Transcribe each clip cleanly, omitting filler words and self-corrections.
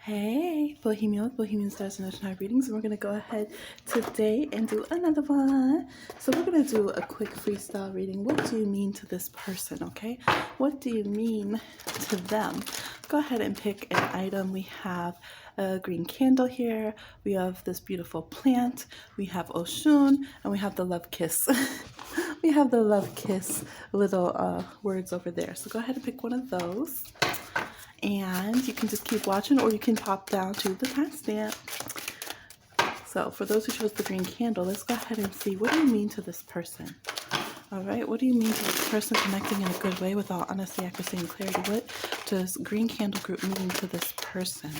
Hey, Bohemian with Bohemian Stars and Ocean readings, and we're going to go ahead today and do another one. So we're going to do a quick freestyle reading. What do you mean to this person, okay? What do you mean to them? Go ahead and pick an item. We have a green candle here. We have this beautiful plant. We have Oshun, and we have the love kiss. We have the love kiss little words over there. So go ahead and pick one of those. And you can just keep watching, or you can pop down to the timestamp. So for those who chose the green candle, let's go ahead and see, what do you mean to this person? All right, what do you mean to this person connecting in a good way with all honesty, accuracy, and clarity? What does green candle group mean to this person?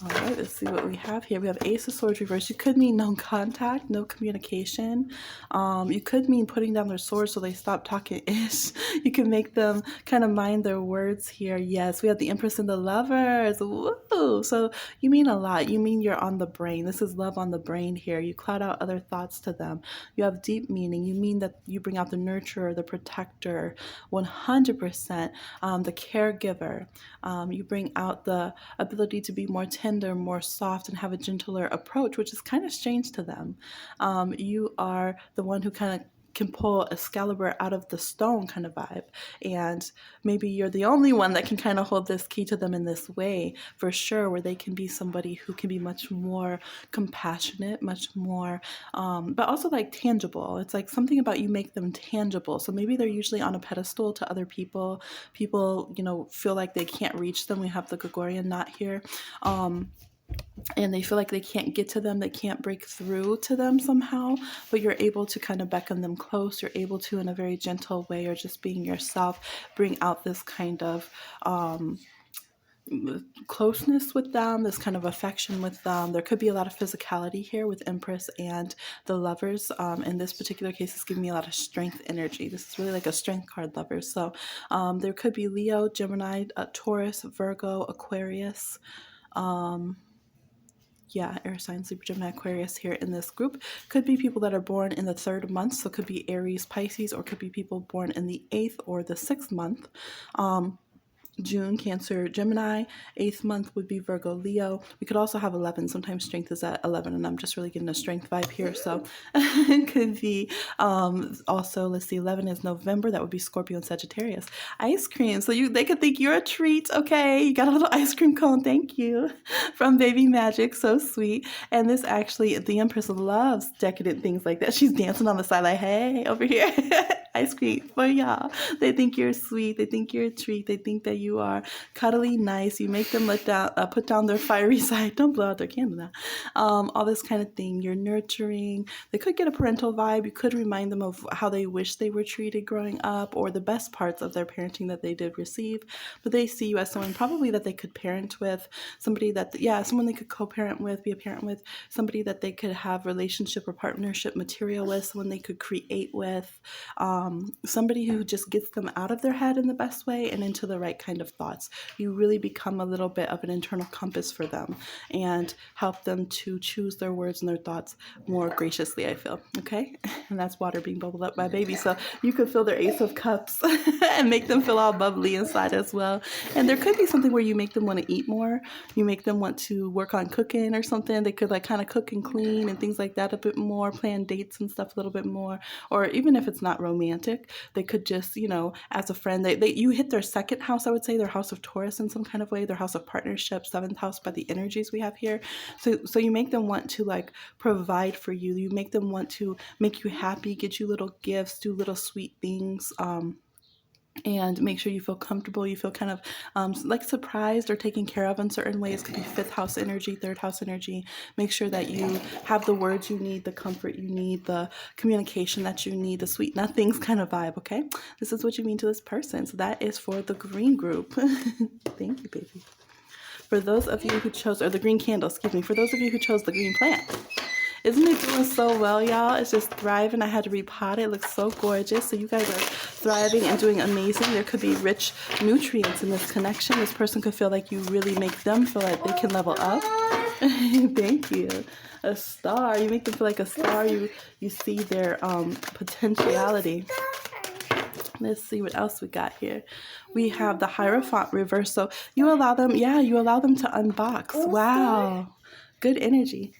All right, let's see what we have here. We have Ace of Swords reversed. You could mean no contact, no communication. You could mean putting down their swords so they stop talking ish. You can make them kind of mind their words here. Yes, we have the Empress and the Lovers. Woo! So you mean a lot. You mean you're on the brain. This is love on the brain here. You cloud out other thoughts to them. You have deep meaning. You mean that you bring out the nurturer, the protector, 100%, the caregiver. You bring out the ability to be more tender, more soft, and have a gentler approach, which is kind of strange to them. You are the one who kind of can pull Excalibur out of the stone kind of vibe, and maybe you're the only one that can kind of hold this key to them in this way, for sure, where they can be somebody who can be much more compassionate, much more but also like tangible. It's like something about you make them tangible. So maybe they're usually on a pedestal to other people. People, feel like they can't reach them. We have the Gregorian knot here. And they feel like they can't get to them, they can't break through to them somehow, but you're able to kind of beckon them close. You're able to, in a very gentle way, or just being yourself, bring out this kind of closeness with them, this kind of affection with them. There could be a lot of physicality here with Empress and the Lovers. In this particular case, it's giving me a lot of strength energy. This is really like a strength card, Lovers. So there could be Leo, Gemini, Taurus, Virgo, Aquarius. Air signs, Libra, Gemini, Aquarius here in this group. Could be people that are born in the 3rd month, so could be Aries, Pisces, or could be people born in the 8th or the 6th month. June, Cancer, Gemini. 8th month would be Virgo, Leo. We could also have 11. Sometimes strength is at 11, and I'm just really getting a strength vibe here. So it could be also, let's see, 11 is November. That would be Scorpio and Sagittarius. Ice cream. So they could think you're a treat. Okay, you got a little ice cream cone. Thank you. From Baby Magic. So sweet. And this actually, the Empress loves decadent things like that. She's dancing on the side like, hey, over here. Ice cream for y'all. They think you're sweet. They think you're a treat. They think that you are cuddly, nice. You make them put down their fiery side. Don't blow out their candle now. All this kind of thing. You're nurturing. They could get a parental vibe. You could remind them of how they wish they were treated growing up, or the best parts of their parenting that they did receive. But they see you as someone probably that they could parent with, somebody that, someone they could co-parent with, be a parent with, somebody that they could have relationship or partnership material with, someone they could create with. Somebody who just gets them out of their head in the best way and into the right kind of thoughts. You really become a little bit of an internal compass for them and help them to choose their words and their thoughts more graciously, I feel. Okay? And that's water being bubbled up by Baby. So you could feel their Ace of Cups and make them feel all bubbly inside as well. And there could be something where you make them want to eat more. You make them want to work on cooking or something. They could like kind of cook and clean and things like that a bit more, plan dates and stuff a little bit more. Or even if it's not romantic, they could just, as a friend, you hit their 2nd house, I would say, their house of Taurus in some kind of way, their house of partnership, 7th house by the energies we have here. So you make them want to like provide for you. You make them want to make you happy, get you little gifts, do little sweet things, and make sure you feel comfortable. You feel kind of like surprised or taken care of in certain ways. Could be 5th house energy, 3rd house energy. Make sure that you have the words you need, the comfort you need, the communication that you need, the sweet nothings kind of vibe, okay? This is what you mean to this person. So that is for the green group. Thank you, baby. For those of you who chose, or the green candle, excuse me, for those of you who chose the green plant. Isn't it doing so well, y'all? It's just thriving. I had to repot it. It looks so gorgeous. So you guys are thriving and doing amazing. There could be rich nutrients in this connection. This person could feel like you really make them feel like they can level up. Thank you. A star. You make them feel like a star. You see their potentiality. Let's see what else we got here. We have the Hierophant reverse. So you allow them, you allow them to unbox. Wow. Good energy.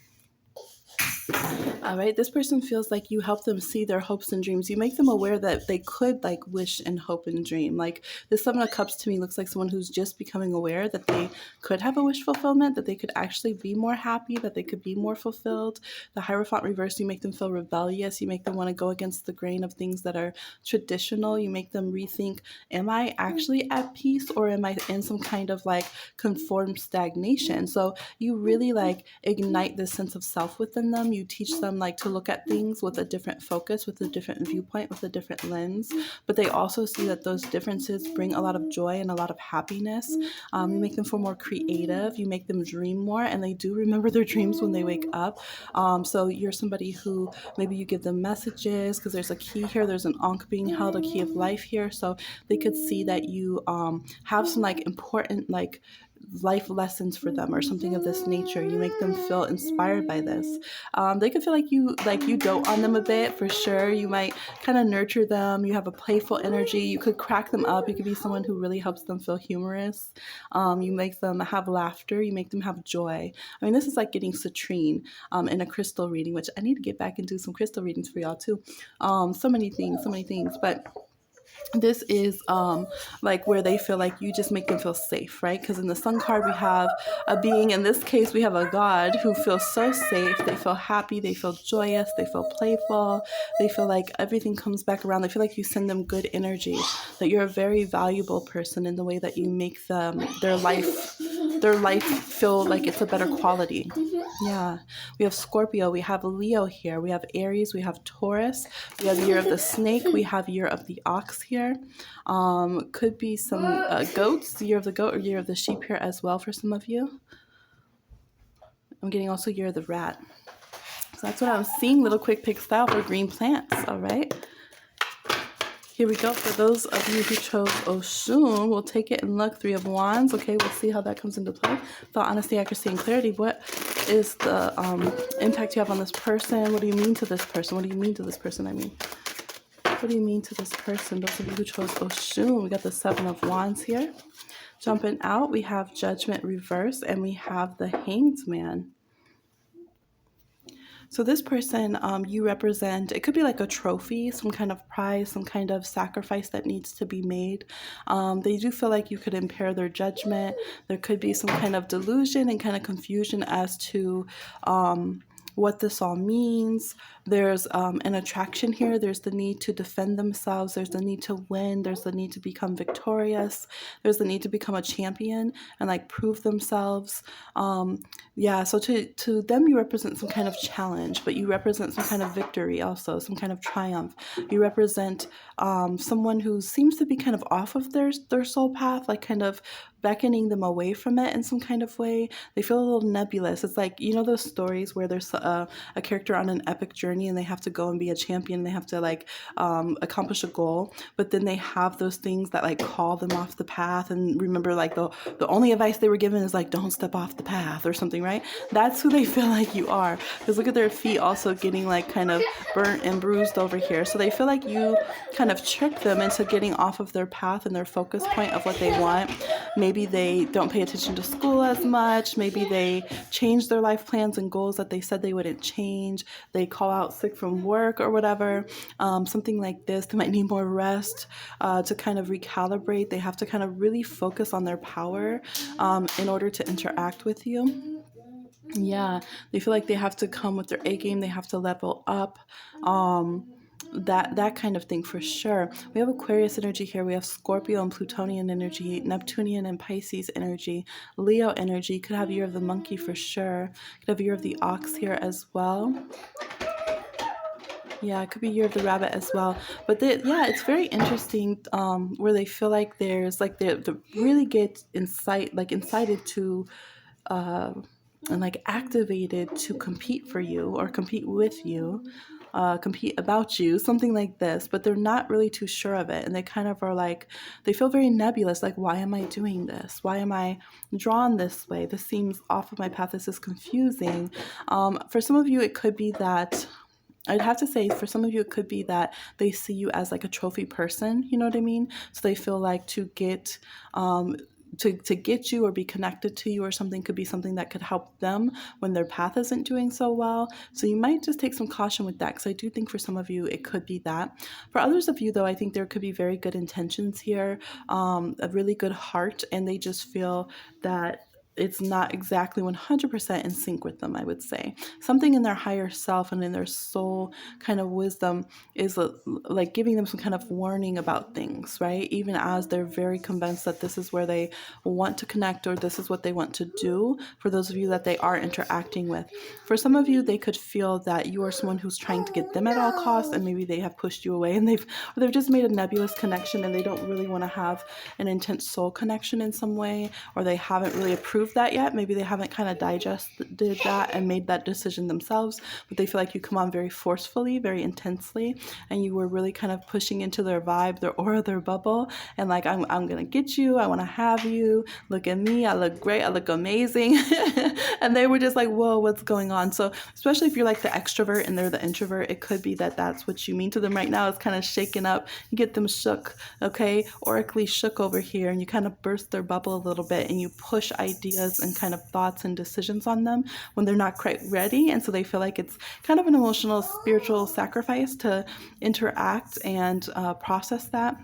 All right, this person feels like you help them see their hopes and dreams. You make them aware that they could like wish and hope and dream. Like this Seven of Cups to me looks like someone who's just becoming aware that they could have a wish fulfillment, that they could actually be more happy, that they could be more fulfilled. The Hierophant reverse, you make them feel rebellious. You make them want to go against the grain of things that are traditional. You make them rethink, am I actually at peace or am I in some kind of like conformed stagnation? So you really like ignite this sense of self within them. You teach them like to look at things with a different focus, with a different viewpoint, with a different lens. But they also see that those differences bring a lot of joy and a lot of happiness. You make them feel more creative. You make them dream more, and they do remember their dreams when they wake up. So you're somebody who maybe you give them messages because there's a key here. There's an ankh being held, a key of life here. So they could see that you have some like important like life lessons for them or something of this nature. You make them feel inspired by this. They could feel like you dote on them a bit for sure. You might kind of nurture them. You have a playful energy. You could crack them up. You could be someone who really helps them feel humorous. You make them have laughter. You make them have joy. I mean, this is like getting citrine in a crystal reading, which I need to get back and do some crystal readings for y'all too. So many things, but this is like where they feel like you just make them feel safe, right? Because in the Sun card we have a being, in this case we have a God who feels so safe. They feel happy, they feel joyous, they feel playful, they feel like everything comes back around. They feel like you send them good energy, that you're a very valuable person in the way that you make them their life feel like it's a better quality. Yeah. We have Scorpio, we have Leo here, we have Aries, we have Taurus, we have Year of the Snake, we have Year of the Ox here. Could be some goats, Year of the Goat or Year of the Sheep here as well for some of you. I'm getting also Year of the Rat. So that's what I'm seeing, little quick pick style for green plants, all right? Here we go. For those of you who chose Oshun, we'll take it and look. 3 of Wands. Okay, we'll see how that comes into play. Thought, honesty, accuracy, and clarity. What is the impact you have on this person? What do you mean to this person? What do you mean to this person? What do you mean to this person? Those of you who chose Oshun, we got the 7 of Wands here. Jumping out, we have Judgment reverse, and we have the Hanged Man. So this person you represent, it could be like a trophy, some kind of prize, some kind of sacrifice that needs to be made. They do feel like you could impair their judgment. There could be some kind of delusion and kind of confusion as to what this all means. There's an attraction here. There's the need to defend themselves. There's the need to win. There's the need to become victorious. There's the need to become a champion and like prove themselves. So to them, you represent some kind of challenge, but you represent some kind of victory also, some kind of triumph. You represent someone who seems to be kind of off of their soul path, like kind of beckoning them away from it in some kind of way. They feel a little nebulous. It's like, you know, those stories where there's a character on an epic journey and they have to go and be a champion. They have to like accomplish a goal, but then they have those things that like call them off the path. And remember, like the only advice they were given is like, don't step off the path or something, right? That's who they feel like you are. Because look at their feet also getting like kind of burnt and bruised over here. So they feel like you kind of trick them into getting off of their path and their focus point of what they want. Maybe they don't pay attention to school as much. Maybe they change their life plans and goals that they said they wouldn't change. They call out sick from work or whatever. Something like this. They might need more rest to kind of recalibrate. They have to kind of really focus on their power in order to interact with you. Yeah, they feel like they have to come with their A game. They have to level up. That kind of thing for sure. We have Aquarius energy here. We have Scorpio and Plutonian energy, Neptunian and Pisces energy, Leo energy. Could have Year of the Monkey for sure. Could have Year of the Ox here as well. Yeah, it could be Year of the Rabbit as well. But it's very interesting where they feel like there's like they really get incited to and like activated to compete for you or compete with you. Compete about you, something like this, but they're not really too sure of it. And they kind of are like, they feel very nebulous, like, why am I doing this? Why am I drawn this way? This seems off of my path. This is confusing. For some of you, it could be that I'd have to say for some of you, it could be that they see you as like a trophy person. You know what I mean? So they feel like to get you or be connected to you or something could be something that could help them when their path isn't doing so well. So you might just take some caution with that, because I do think for some of you it could be that. For others of you, though, I think there could be very good intentions here, a really good heart, and they just feel that it's not exactly 100% in sync with them, I would say. Something in their higher self and in their soul kind of wisdom is like giving them some kind of warning about things, right? Even as they're very convinced that this is where they want to connect or this is what they want to do, for those of you that they are interacting with. For some of you, they could feel that you are someone who's trying to get them at all costs, and maybe they have pushed you away and they've just made a nebulous connection and they don't really want to have an intense soul connection in some way, or they haven't really approved that yet. Maybe they haven't kind of digested that and made that decision themselves, but they feel like you come on very forcefully, very intensely, and you were really kind of pushing into their vibe, their aura, their bubble, and like, I'm gonna get you, I want to have you, look at me, I look great, I look amazing. And they were just like, whoa, what's going on? So especially if you're like the extrovert and they're the introvert, it could be that that's what you mean to them right now. It's kind of shaken up, you get them shook, okay, oracally shook over here, and you kind of burst their bubble a little bit and you push ideas and kind of thoughts and decisions on them when they're not quite ready. And so they feel like it's kind of an emotional, spiritual sacrifice to interact and process that.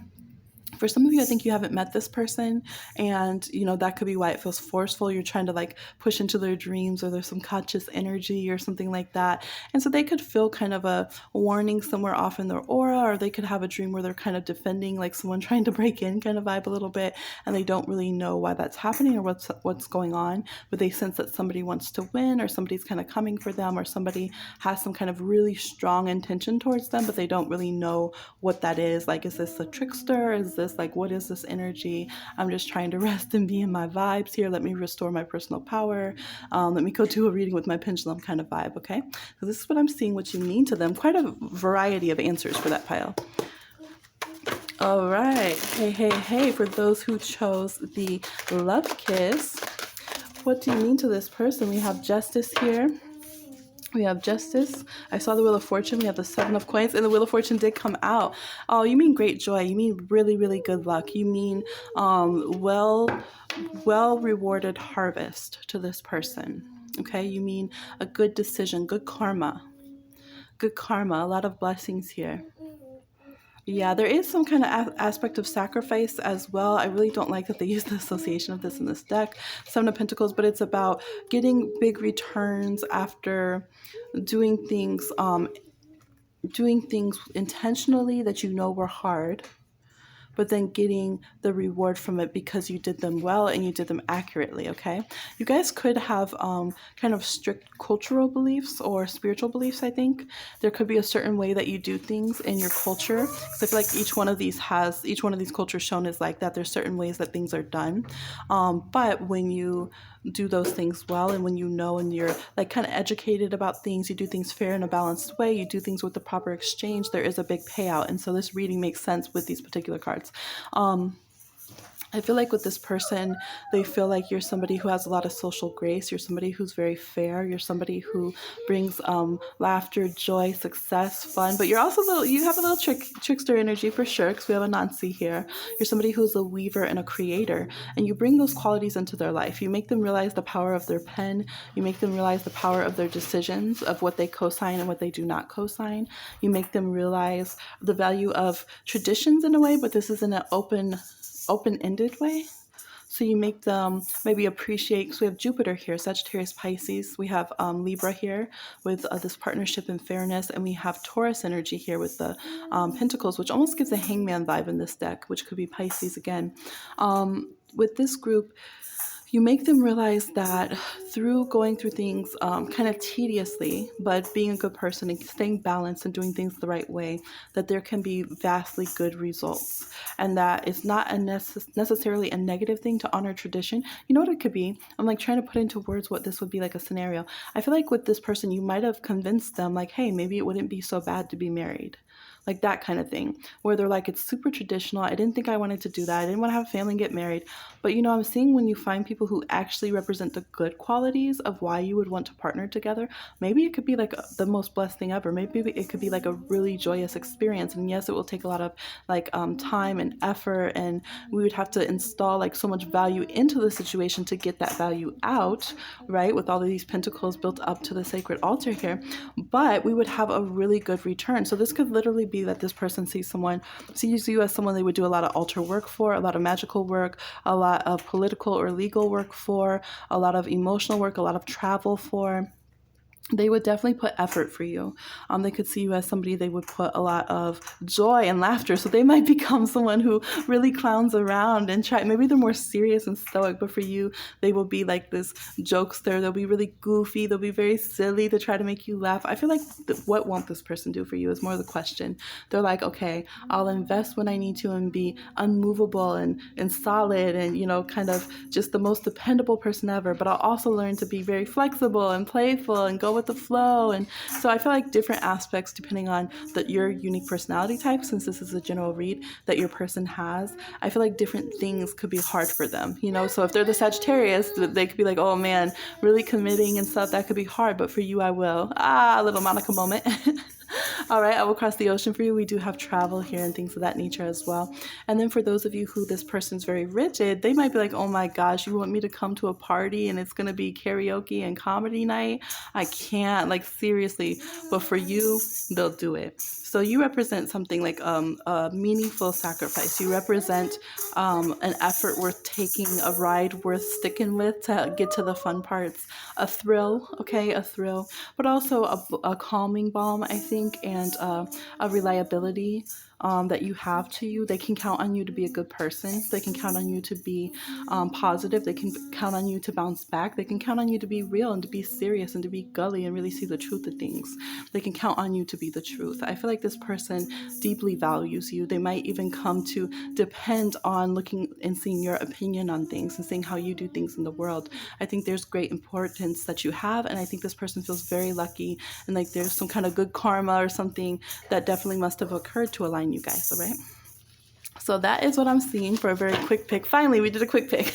For some of you, I think you haven't met this person, and that could be why it feels forceful. You're trying to like push into their dreams, or there's some conscious energy or something like that. And so they could feel kind of a warning somewhere off in their aura, or they could have a dream where they're kind of defending, like someone trying to break in kind of vibe a little bit, and they don't really know why that's happening or what's going on, but they sense that somebody wants to win, or somebody's kind of coming for them, or somebody has some kind of really strong intention towards them, but they don't really know what that is. Like, is this a trickster? Is this like, what is this energy? I'm just trying to rest and be in my vibes here. Let me restore my personal power. Let me go do a reading with my pendulum kind of vibe. Okay, so this is what I'm seeing, what you mean to them. Quite a variety of answers for that pile. All right, hey, for those who chose the love kiss, what do you mean to this person? We have justice here. We have justice. I saw the Wheel of Fortune. We have the Seven of Coins, and the Wheel of Fortune did come out. Oh, you mean great joy. You mean really, really good luck. You mean well rewarded harvest to this person. Okay, you mean a good decision, good karma. Good karma, a lot of blessings here. Yeah, there is some kind of aspect of sacrifice as well. I really don't like that they use the association of this in this deck, Seven of Pentacles, but it's about getting big returns after doing things intentionally that were hard, but then getting the reward from it because you did them well and you did them accurately, okay? You guys could have kind of strict cultural beliefs or spiritual beliefs, I think. There could be a certain way that you do things in your culture. Because I feel like each one of these cultures shown is like that. There's certain ways that things are done. But when you do those things well, and when and you're like kind of educated about things, you do things fair in a balanced way, you do things with the proper exchange, there is a big payout. And so this reading makes sense with these particular cards. I feel like with this person, they feel like you're somebody who has a lot of social grace. You're somebody who's very fair. You're somebody who brings laughter, joy, success, fun. But you're also you have a little trickster energy for sure, because we have a Nancy here. You're somebody who's a weaver and a creator, and you bring those qualities into their life. You make them realize the power of their pen. You make them realize the power of their decisions, of what they co-sign and what they do not co-sign. You make them realize the value of traditions in a way, but this is in an open-ended way. So you make them maybe appreciate, because we have Jupiter here, Sagittarius, Pisces. We have Libra here with this partnership and fairness. And we have Taurus energy here with the Pentacles, which almost gives a hangman vibe in this deck, which could be Pisces again. With this group, you make them realize that through going through things kind of tediously, but being a good person and staying balanced and doing things the right way, that there can be vastly good results. And that it's not necessarily a negative thing to honor tradition. You know what it could be? I'm like trying to put into words what this would be like a scenario. I feel like with this person, you might have convinced them like, hey, maybe it wouldn't be so bad to be married. like that kind of thing, where they're like, it's super traditional. I didn't think I wanted to do that. I didn't want to have a family and get married. But I'm seeing when you find people who actually represent the good qualities of why you would want to partner together, maybe it could be like the most blessed thing ever. Maybe it could be like a really joyous experience. And yes, it will take a lot of like time and effort, and we would have to install like so much value into the situation to get that value out, right? With all of these pentacles built up to the sacred altar here, but we would have a really good return. So this could literally be that this person sees you as someone they would do a lot of altar work for, a lot of magical work, a lot of political or legal work for, a lot of emotional work, a lot of travel for. They would definitely put effort for you. They could see you as somebody they would put a lot of joy and laughter. So they might become someone who really clowns around and maybe they're more serious and stoic, but for you, they will be like this jokester. They'll be really goofy. They'll be very silly to try to make you laugh. I feel like what won't this person do for you is more the question. They're like, okay, I'll invest when I need to and be unmovable and solid and, kind of just the most dependable person ever. But I'll also learn to be very flexible and playful and go with the flow. And so I feel like different aspects depending on your unique personality type, since this is a general read that your person has, I feel like different things could be hard for them, so if they're the Sagittarius, they could be like, oh man, really committing and stuff, that could be hard, but for you I will. A little Monica moment. All right, I will cross the ocean for you. We do have travel here and things of that nature as well. And then for those of you who this person's very rigid, they might be like, oh my gosh, you want me to come to a party and it's going to be karaoke and comedy night? I can't, like seriously. But for you, they'll do it. So you represent something like a meaningful sacrifice. You represent an effort worth taking, a ride worth sticking with to get to the fun parts, a thrill, okay, a thrill, but also a calming balm, I think, and a reliability that you have to you. They can count on you to be a good person. They can count on you to be positive. They can count on you to bounce back. They can count on you to be real and to be serious and to be gully and really see the truth of things. They can count on you to be the truth. I feel like this person deeply values you. They might even come to depend on looking and seeing your opinion on things and seeing how you do things in the world. I think there's great importance that you have, and I think this person feels very lucky, and like there's some kind of good karma or something that definitely must have occurred to align you guys, all right? So that is what I'm seeing for a very quick pick. Finally, we did a quick pick.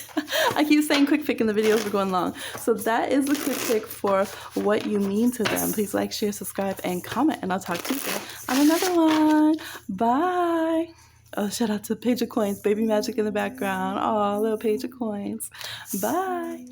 I keep saying quick pick and the videos are going long. So that is the quick pick for what you mean to them. Please like, share, subscribe, and comment. And I'll talk to you again on another one. Bye. Oh, shout out to Page of Coins. Baby Magic in the background. Oh, little Page of Coins. Bye.